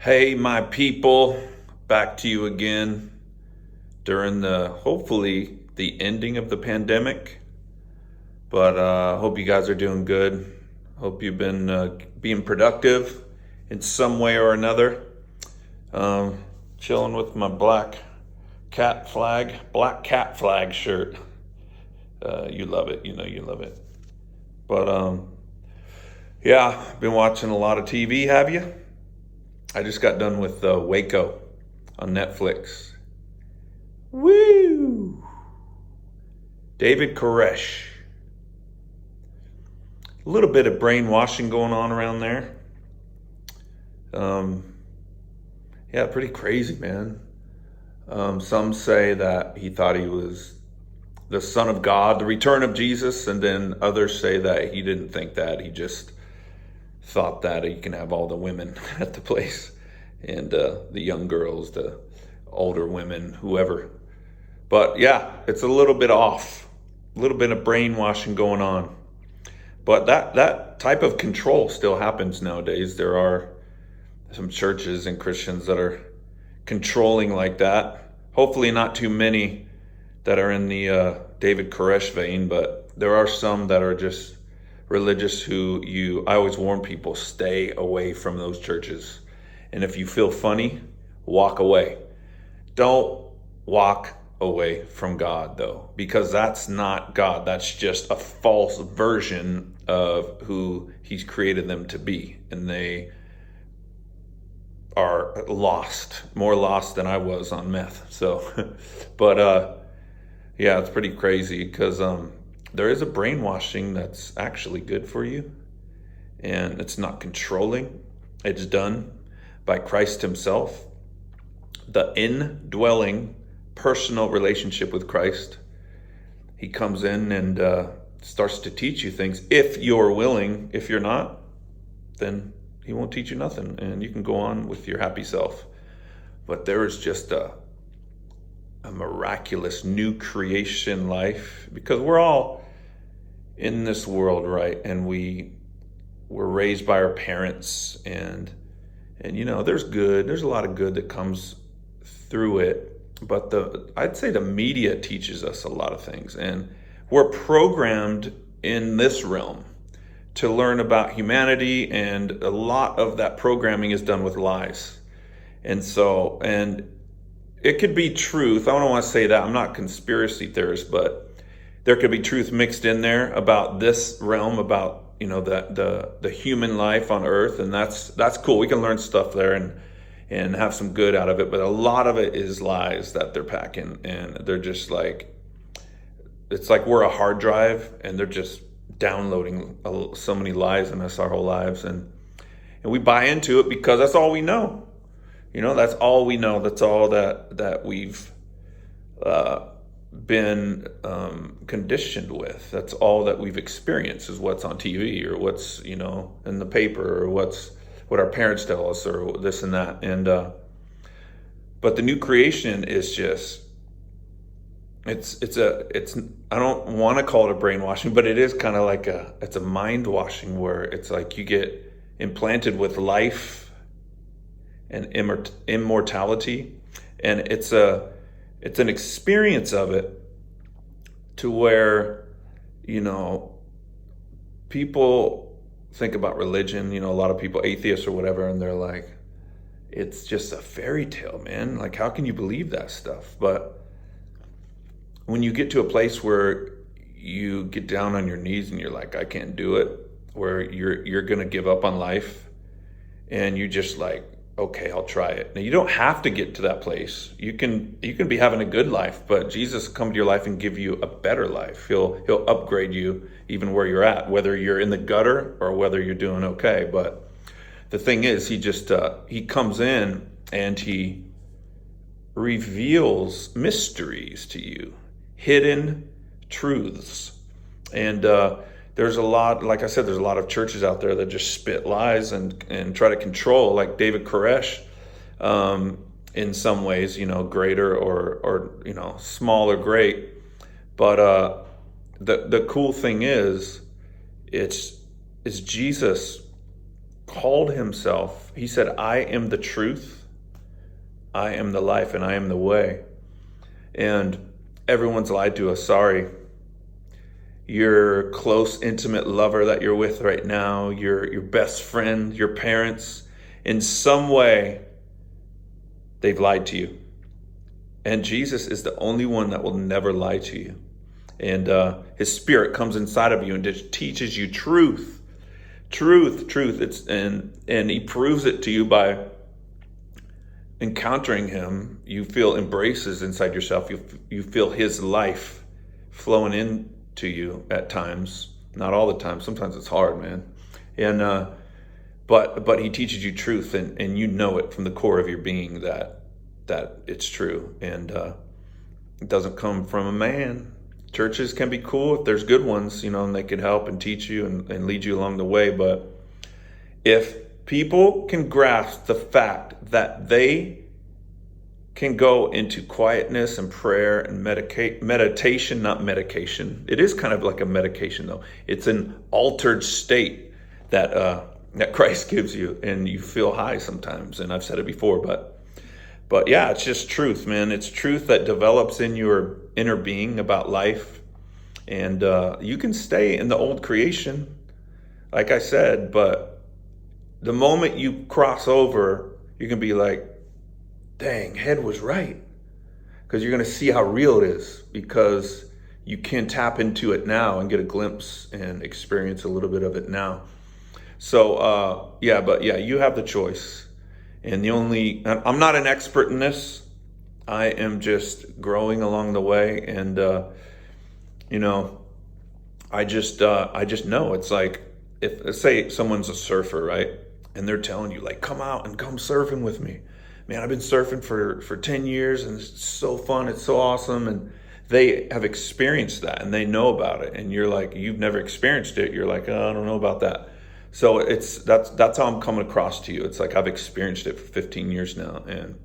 Hey, my people, back to you again during hopefully the ending of the pandemic. But hope you guys are doing good. Hope you've been being productive in some way or another. Chilling with my black cat flag shirt. You love it, you love it. But yeah, been watching a lot of TV, have you? I just got done with Waco on Netflix. Woo! David Koresh. A little bit of brainwashing going on around there. Um, yeah, pretty crazy, man. Some say that he thought he was the Son of God, the return of Jesus, and then others say that he didn't think that. He just thought that he can have all the women at the place and the young girls, the older women, whoever. But yeah, it's a little bit off, a little bit of brainwashing going on. But that type of control still happens nowadays. There are some churches and Christians that are controlling like that. Hopefully not too many that are in the David Koresh vein, but there are some that are just religious I always warn people, stay away from those churches. And if you feel funny, walk away. Don't walk away from God, though, because that's not God. That's just a false version of who he's created them to be. And they are lost, more lost than I was on meth. So, but yeah, it's pretty crazy because there is a brainwashing that's actually good for you, and it's not controlling. It's done by Christ himself. The indwelling personal relationship with Christ. He comes in and starts to teach you things if you're willing. If you're not, then he won't teach you nothing, and you can go on with your happy self. But there is just a miraculous new creation life, because we're all in this world, right? And we were raised by our parents, and there's a lot of good that comes through it. But I'd say the media teaches us a lot of things, and we're programmed in this realm to learn about humanity, and a lot of that programming is done with lies. And it could be truth. I don't want to say that. I'm not a conspiracy theorist, but there could be truth mixed in there about this realm, about the human life on Earth, and that's cool. We can learn stuff there and have some good out of it. But a lot of it is lies that they're packing, and they're just like, it's like we're a hard drive, and they're just downloading so many lies in us our whole lives, and we buy into it because that's all we know. That's all we know. That's all that we've been conditioned with. That's all that we've experienced is what's on TV or what's in the paper or what our parents tell us or this and that. And but the new creation is just it's I don't want to call it a brainwashing, but it is kind of like it's a mind washing, where it's like you get implanted with life and immortality, and it's an experience of it to where people think about religion, a lot of people, atheists or whatever, and they're like, it's just a fairy tale, man. Like, how can you believe that stuff? But when you get to a place where you get down on your knees and you're like, I can't do it, where you're gonna give up on life, and you just like, okay, I'll try it. Now, you don't have to get to that place. You can be having a good life, but Jesus will come to your life and give you a better life. He'll upgrade you even where you're at, whether you're in the gutter or whether you're doing okay. But the thing is, he comes in and he reveals mysteries to you, hidden truths. And there's a lot, like I said, there's a lot of churches out there that just spit lies and try to control, like David Koresh, in some ways, greater or small or great. But the cool thing is, it's Jesus called himself, he said, I am the truth, I am the life, and I am the way. And everyone's lied to us. Sorry. Your close, intimate lover that you're with right now, your best friend, your parents, in some way, they've lied to you. And Jesus is the only one that will never lie to you. And his spirit comes inside of you and just teaches you truth. Truth. And he proves it to you by encountering him. You feel embraces inside yourself. You feel his life flowing into you at times. Not all the time. Sometimes it's hard, man. And but he teaches you truth, and you know it from the core of your being that it's true. And it doesn't come from a man. Churches can be cool if there's good ones, and they can help and teach you and lead you along the way. But if people can grasp the fact that they can go into quietness and prayer and meditation, not medication. It is kind of like a medication, though. It's an altered state that Christ gives you, and you feel high sometimes. And I've said it before, but yeah, it's just truth, man. It's truth that develops in your inner being about life. And you can stay in the old creation, like I said, but the moment you cross over, you can be like, dang, Head was right. Because you're going to see how real it is, because you can tap into it now and get a glimpse and experience a little bit of it now. So, you have the choice. And I'm not an expert in this. I am just growing along the way. And, I just know it's like, if say someone's a surfer, right? And they're telling you like, come out and come surfing with me. Man, I've been surfing for 10 years and it's so fun. It's so awesome. And they have experienced that and they know about it. And you're like, you've never experienced it. You're like, oh, I don't know about that. So that's how I'm coming across to you. It's like I've experienced it for 15 years now, and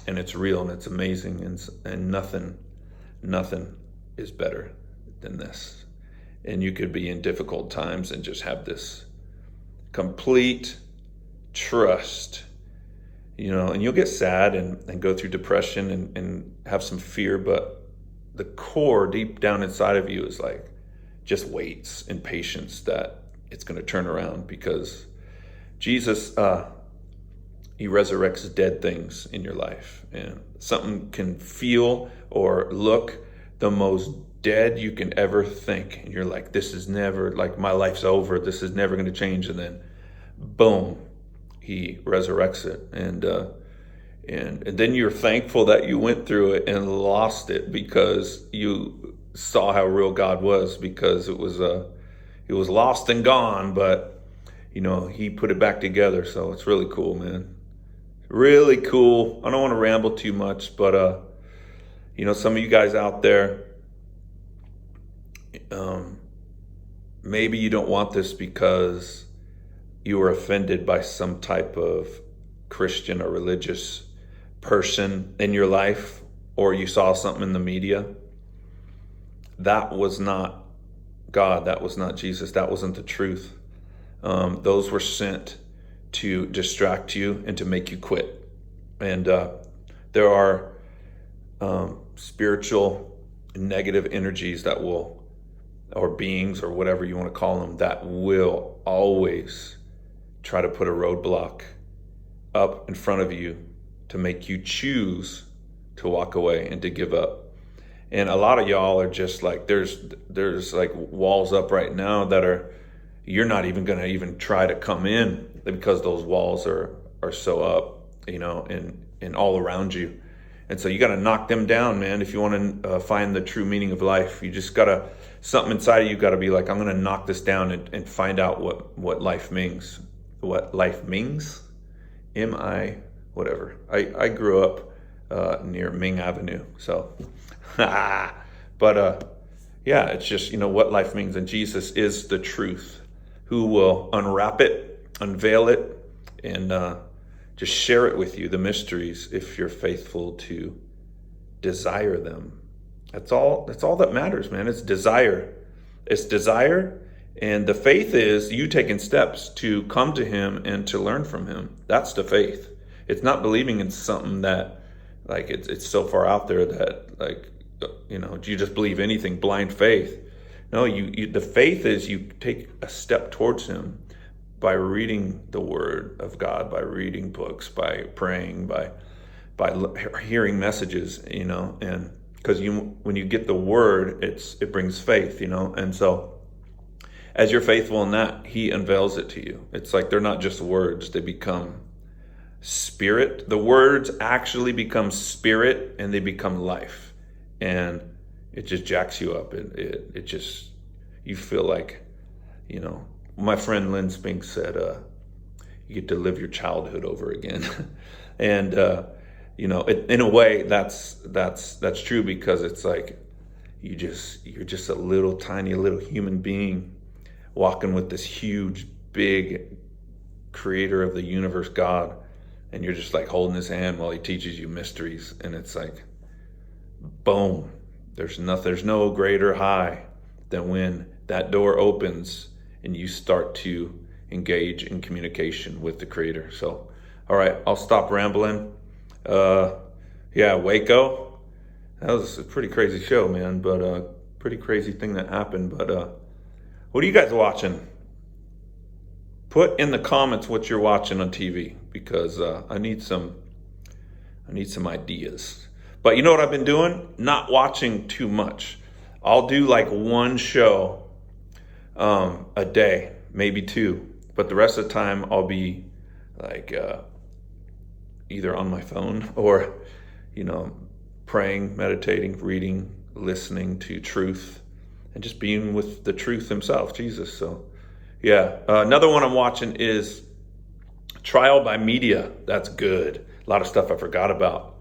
it's real and it's amazing, and nothing is better than this. And you could be in difficult times and just have this complete trust, and you'll get sad and go through depression and have some fear, but the core deep down inside of you is like just waits in patience that it's going to turn around, because Jesus, he resurrects dead things in your life. And something can feel or look the most dead you can ever think. And you're like, this is never, like, my life's over. This is never going to change. And then, boom, he resurrects it. And then you're thankful that you went through it and lost it, because you saw how real God was, because it was lost and gone, but he put it back together. So it's really cool, man. Really cool. I don't want to ramble too much, but some of you guys out there, maybe you don't want this because you were offended by some type of Christian or religious person in your life, or you saw something in the media. That was not God. That was not Jesus. That wasn't the truth. Those were sent to distract you and to make you quit. And there are spiritual negative energies that will, or beings, or whatever you want to call them, that will always try to put a roadblock up in front of you to make you choose to walk away and to give up. And a lot of y'all are just like, there's like walls up right now that you're not even going to even try to come in, because those walls are so up, and all around you. And so you got to knock them down, man. If you want to find the true meaning of life, you just got to, something inside of you got to be like, I'm going to knock this down and find out what life means. What life means? Whatever. I grew up near Ming Avenue, so but it's just what life means. And Jesus is the truth, who will unwrap it, unveil it, and just share it with you, the mysteries, if you're faithful to desire them. That's all that matters, man. It's desire. And the faith is you taking steps to come to him and to learn from him. That's the faith. It's not believing in something that like it's so far out there that like, do you just believe anything, blind faith? No, you the faith is you take a step towards him by reading the word of God, by reading books, by praying, by hearing messages, and because when you get the word, it brings faith, and so as you're faithful in that, he unveils it to you. It's like they're not just words, they become spirit. The words actually become spirit and they become life. And it just jacks you up. It just, you feel like, my friend Lynn Spink said, you get to live your childhood over again. And, in a way that's true, because it's like, you're just a little tiny little human being walking with this huge, big creator of the universe, God, and you're just like holding his hand while he teaches you mysteries. And it's like, boom, there's no greater high than when that door opens and you start to engage in communication with the creator. So, all right, I'll stop rambling. Waco, that was a pretty crazy show, man, but a pretty crazy thing that happened. But what are you guys watching? Put in the comments what you're watching on TV, because I need some ideas. But you know what I've been doing? Not watching too much. I'll do like one show a day, maybe two, but the rest of the time I'll be like either on my phone or praying, meditating, reading, listening to truth, and just being with the truth himself, Jesus. So another one I'm watching is Trial by Media. That's good. A lot of stuff I forgot about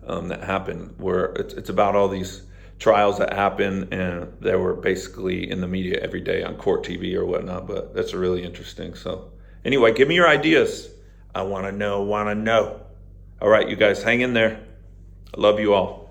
that happened, where it's about all these trials that happen, and they were basically in the media every day on court TV or whatnot. But that's really interesting. So anyway, give me your ideas. I want to know. All right, you guys, hang in there. I love you all.